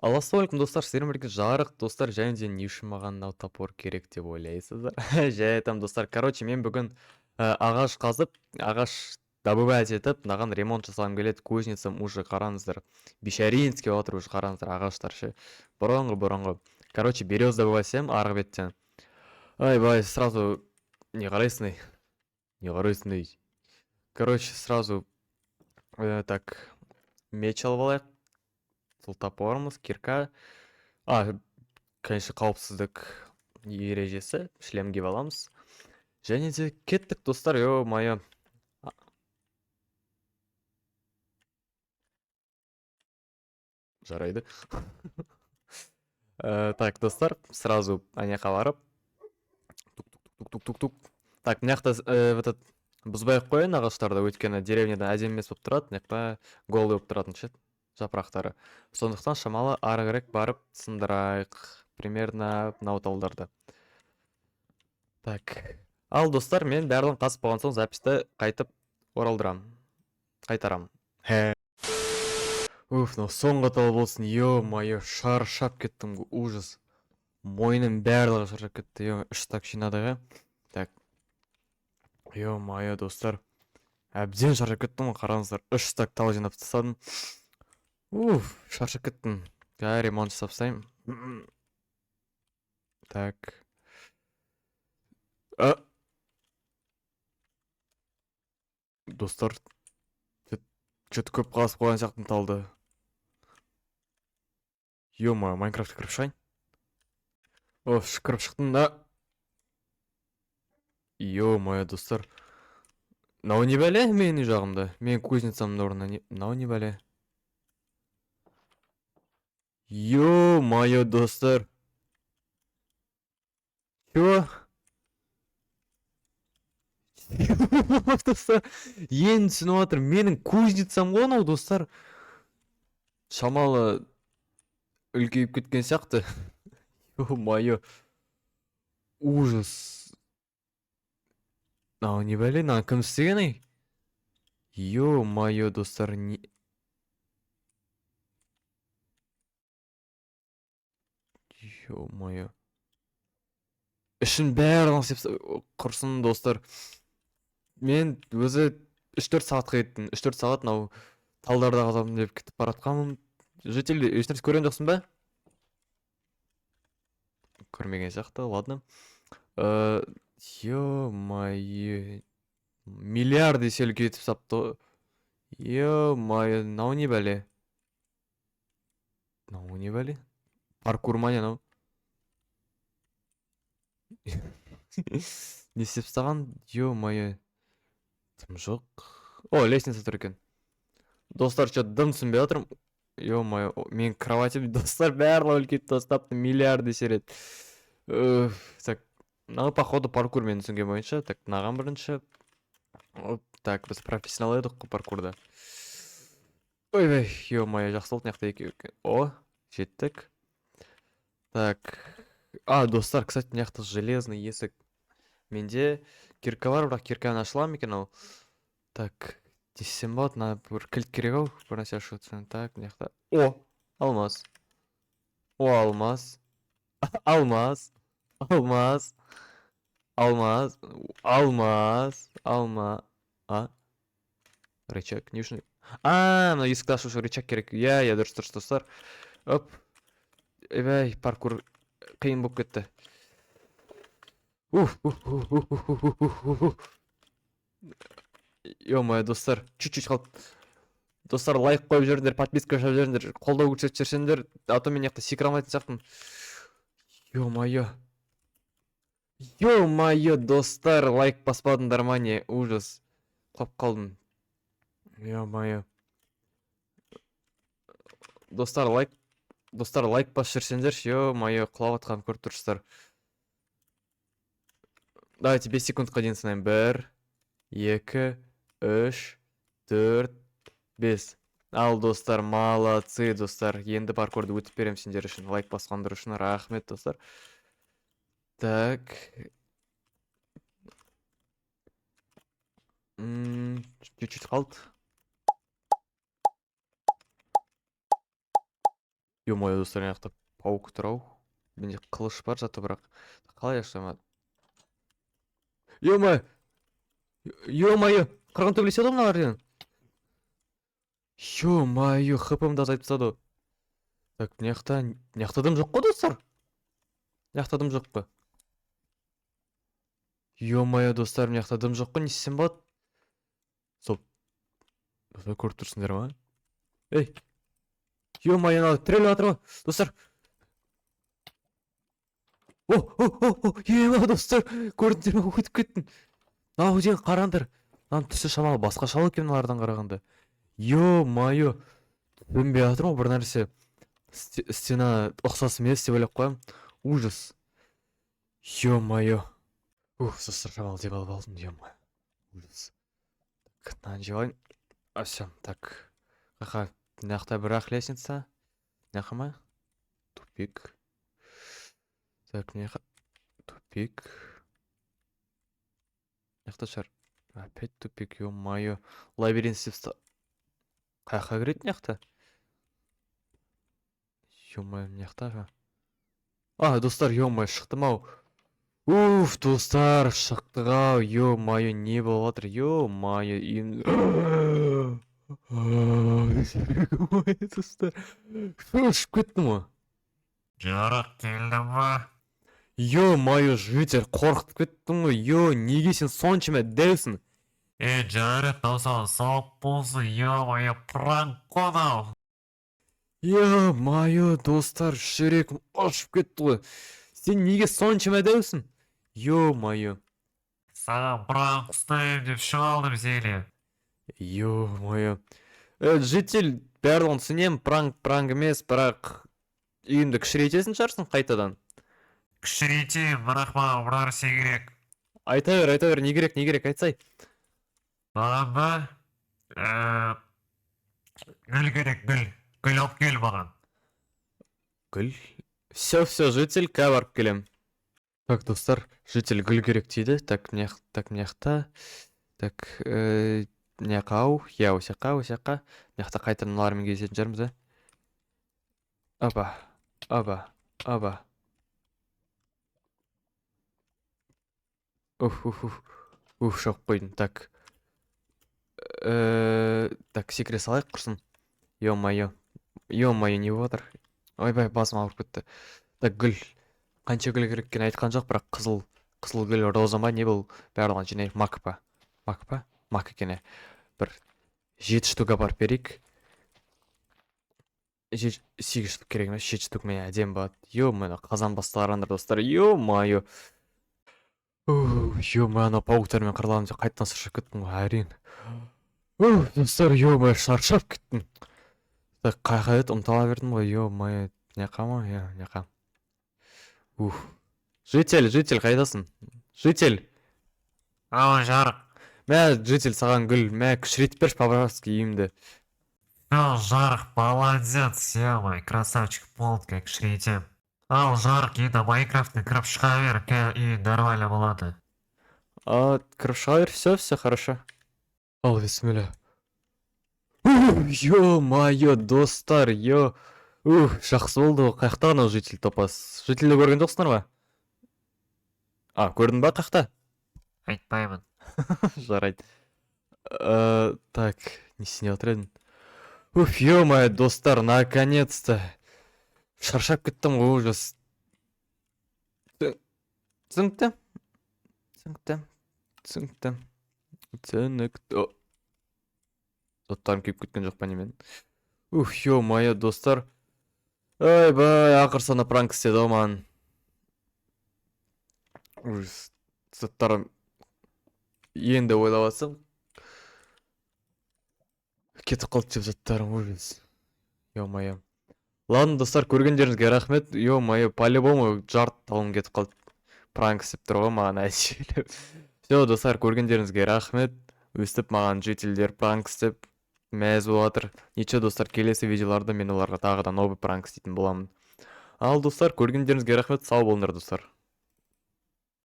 Ассалаумағалейкум достар, сіздермен бірге жарық достар, және де не үшін маған мынау топор керек деп ойлайсыздар? Жай айтамын достар. Короче, мен бүгін ағаш қазып, ағаш добывать етіп, мынаған ремонт жасағым келеді. Кузницам уже қараңыздар. Бишаринский отыр уже қараңыздар, ағаштар ше. Бұрынғы. Короче, берез добывать етемін арғы беттен. Бай, сразу не қарайсың, не қарайсың. Короче, сразу так меч алып алайық. Сол топорымыз, кирка. Конечно, қауіпсіздік ережесі, шлем киіп аламыз. Және де кеттік достар, ё-моё. Жарайды. Так, достар, сразу анаяққа барып. Тук-тук-тук-тук-тук-тук. Так, мына жақта этот бұзбай ақ қояйын ағаштарды, өйткені деревняда әдемі емес болып тұрады, мына жақта голый болып тұратын ше, жапырақтары. Сондықтан шамалы арығырақ барып сындырайық. Примерно мынау талдарды. Так. Ал достар, мен барлығын қазып болған соң записьті қайтып қайтарам. Мынау соңғы тал болсын, ё-моё, шаршап кеттім, ужас. Мойным барлығы шаршап кетті, үш так жинадық, Так. Ё-моё, достар. Әбден шаршап кеттім, қараңыздар, үш так тал жинап тастадым. Шаршап кеттім. Ремонт жасап тастаймын. Так. Достар, что-то көп қазып қойған сияқтымын талды. Ё-моё, Майнкрафтқа кіріп шығайын. Кіріп шықтым да. Ё-моё, достар. Мынау не бәле менің жағымда? Мен кузницамның орнына мынау не бәле? Ё-моё, достар. Чё? Достар, енді түсініп жатыр, менің кузницам ғой анау, достар. Шамалы үлкейіп кеткен сияқты. Ё-моё. Ужас. Мынау не бәле? Мынаны кім істеген ей? Ё-моё, достар, Ё-моё. Ішін бәрін істеп құрсын, достар. Мен өзі 3-4 сағатқа кеттім. 3-4 сағат мынау талдарды қазамын деп кетіп баратқанмын. Житель, ешнәрсе көрген жоқсың ба? Көрмеген сияқты, ладно. Ё-моё. Миллиард есе үлкейтіп сапты. Ё-моё, мынау не бәле? Мынау не бәле? Паркур ма не анау? Не істеп тастаған? Ё-моё. Тым жоқ. Лестница тұр екен. Достар, дым түсінбей жатырмын. Ё-моё, мен кроватим, достар, барлығы үлкейіп тастапты, миллиард есе рет. Так, мынау походу паркур мен түсінген бойынша. Так, мынаған бірінші. Так, біз профессионал едік қой паркурда. Ойбай, ё-моё, жақсы болды, мына жақта екен. Жеттік. Так. Достар, кстати, мына жақта железный есік. Менде кирка бар, бірақ кирканы ашыла ма екен ол? Так, десем болады, мына бір кілт керек ау, бір нәрсе ашып жатсаң. Так, мына жақта. Алмаз. Алмаз. Алмаз. Алмаз. Алмаз. Алмаз. Рычаг, не үшін. Мына есікті ашу үшін рычаг керек. Я дұрыс, достар. Эбай, паркур қиын болып кетті. Ё-моё, достар, чуть-чуть қалды. Достар, лайк қойып жүріңдер, подписка жасап жүріңдер, қолдау көрсетіп жүрсеңдер, а то мен жақта секіре алмайтын сияқтымын. Ё-моё. Ё-моё, достар, лайк баспадыңдар ма не? Ужас. Құлап қалдым. Ё-моё. Достар, лайк басып жүрсеңдерші, ё-моё, құлап атқанын көріп тұрсыздар. Давайте 5 секундқа дейін санайын. 1, 2, 3, 4, 5. Ал, достар, молодцы, достар. Енді паркурды өтіп берем сендер үшін. Лайк басқандар үшін рахмет, достар. Так. Чуть-чуть қалды. Ё-моё, достар, мына жакта паук тур ау. Менде кылыч бар зато, бирок калай жашамат. Ё-моё! Ё-моё! Кыргын төбөлөсөт го мыналар. Ё-моё, хпмди азайып тастады. Так, мына жакта дым жок го, достар. Мына жакта дым жок го. Ё-моё, достар, мына жакта дым жок го, не істесем болот? Стоп. Достар, көрүп турсуңдарбы? Эй! Ё-моё, анау тирелеп атыр го, достар. Ё-моё, достар, көрдүңөрбү, өтүп кеттим. Мына жерге караңдар. Мынанын түсү шамалы башкача экен мыналардан караганда. Ё-моё, түшүнбөй атырмын бир нерсе. Стена оксос эмес деп ойлоп коем. Ужас. Ё-моё. Достар, шамалы дем алып алдым, ё-моё. Ужас. Мынаны жеп алайын. Все, так. Мына жакта бир ак лестница. Мына ма? Тупик. Так, мына тупик. Мына шар. Опять тупик, ё-моё. Лабиринт деп каяка кирет мына жакта? Ё-моё, мына жакта. Достар, ё-моё, чыктым ау. Достар, чыктык ау. Ё-моё, не болуп атыр? Ё-моё, достар. Ушуп кеттим го. Жарык келдимби? Ё-моё, житель, коркутуп кеттим го. Неге сен сончо эме делсиң? Жарык тосо соп болсун, ё-моё, пранк конау. Ё-моё, достар, жүрегим ошуп кетти го. Сен неге сончо эме делсиң? Ё-моё. Сага пранк уставим деп чыгып алдым сени. Ё-моё. Житель, барлығын түсінем, пранк емес, бірақ үйімді кішірейтесің шығарсың қайтадан. Кичирейтейин, бирок мага бир нерсе керек. Айта бер, не керек, айтсай. Мага гүл керек, гүл. Гүл алып кел мага. Гүл? Все, житель, қазір барып келем. Так, достар, житель гүл керек дейді. Так, мына жақта. Так, мына жаққа ау. Я, осы жаққа. Мына жақта қайтадан мыналармен кездесетін шығармыз, Аба. Шоқ қойдым. Так. Так, секіре салайық құрсын. Ё-моё, не болып жатыр? Ойбай, басым ауырып кетті. Так, гүл. Қанша гүл керек екенін айтқан жоқ, бірақ қызыл гүл, роза ма, не бұл? Барлығын жинайық. Мак па? Мак екен. Бір 7 штук апарып берейік. 8 штук керек емес, 7 штук мен әдемі болады. Ё-моё, қазан басталарыңдар, достар. Ё-моё. Ё-моё, ана пауктармен қырыламын деп қайтадан шаршап кеттім ғой, әрең. Достар, ё-моё, шаршап кеттім. Так, қайқа еді, ұмтала бердім ғой, ё-моё. Мына ма? Мына. Житель, қайдасың? Житель. Ау, жарык. Мә, житель, саған гүл. Мә, кішірейтіп берші, по-братски үйімді. Ау, жарык, молодец, ё-моё, красавчик, полка, кичирейтем. Ал, жарык, енді Майнкрафттын кіріп шыға бер, үйүң нормально болады. Кіріп шыға бер, все, хорошо. Ал, бисмилля. Ё-моё, достар, жақсы болды ғой. Қаяқта анау житель топас? Жительді көрген жоқсыңдар ма? Көрдің ба қаяқта? Айтпаймын. Жарайды. Так, несіне отыр едің? Ё-моё, достар, наконец-то. Шаршап кеттім ғой, ужас. Түсінікті. Заттарым күйіп кеткен жоқ па немен? Ё-моё, достар. Ойбай, ақыр соңында пранк істеді ғой маған. Ужас. Заттарым енді ойлап атсам кетіп қалды деп заттарым, ужас. Ё-моё. Ладно, достар, көргендеріңізге рахмет. Ё-моё, по-любому жарты талым кетіп қалды. Пранк істеп тұр ғой маған әшейін. Все, достар, көргендеріңізге рахмет. Өстіп маған жительдер пранк істеп мәз болып жатыр. Ничего, достар, келесі видеоларда мен оларға тағы да новый пранк істейтін боламын. Ал, достар, көргендеріңізге рахмет. Сау болыңдар, достар.